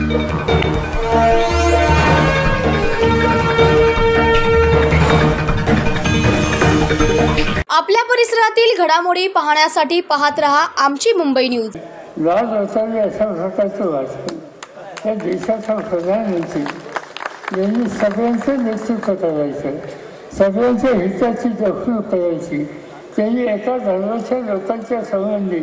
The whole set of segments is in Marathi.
आपल्या परिसरातील घडामोडी पाहण्यासाठी पाहत रहा आमची मुंबई न्यूज। लाज वाटावी अशा प्रकारचं वाचन या देशाचा प्रधानमंत्री यांनी सगळ्यांचं नेतृत्व करायचं, सगळ्यांच्या हिताची जपणूक करायची। त्यांनी एका धर्माच्या लोकांच्या संबंधी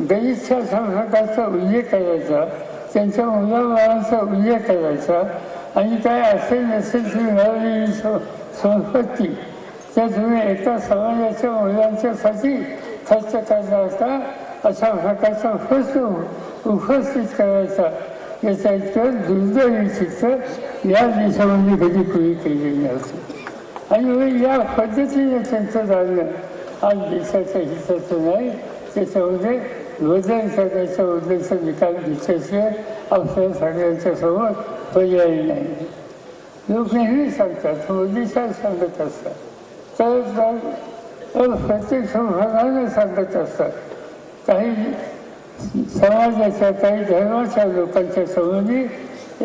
गैरच्या प्रकारचा उल्लेख करायचा, त्यांच्या मुलाबाळांचा उल्लेख करायचा आणि काय असेल नसेल ती मिळालेली संपत्ती त्या तुम्ही एका समाजाच्या मुलांच्यासाठी खर्च करणार का अशा प्रकारचा प्रश्न उपस्थित करायचा। याचा इतकं दुर्दैवी चित्र या देशामध्ये कधी पूर्वी केलेलं नव्हतं आणि या पद्धतीने त्यांचं जाणं आज देशाच्या हिताचं नाही। त्याच्यामध्ये बदल करण्याचा उद्देश निकाल घेतल्याशिवाय आपल्या सगळ्यांच्या समोर पर्याय नाही। लोक नेहमी सांगतात, मोदी साहेब सांगत असतात, तर प्रत्येक संघाने सांगत असतात, काही समाजाच्या काही धर्माच्या लोकांच्या संबंधी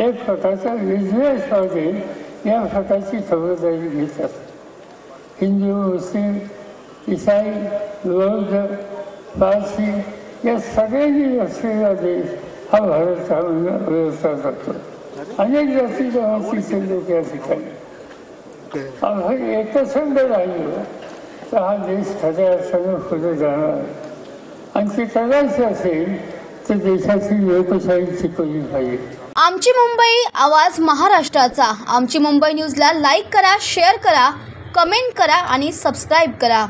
एक प्रकारचा विद्वेष वाढेल या प्रकारची खबरदारी घेत असतात। हिंदू, मुस्लिम, ईसाई, बौद्ध, पारसी या सगळ्यांनी असलेला देश हा भारत हा व्यवस्था करतो। अनेक जाती जमातीचे लोक या ठिकाणी आपण एकसंध राहिलो तर हा देश खऱ्या अर्थानं पुढे जाणार आणि ते करायचं असेल तर देशाची लोकशाही टिकवली पाहिजे। आमची मुंबई, आवाज महाराष्ट्राचा। आमची मुंबई न्यूजला लाईक करा, शेअर करा, कमेंट करा आणि सबस्क्राईब करा।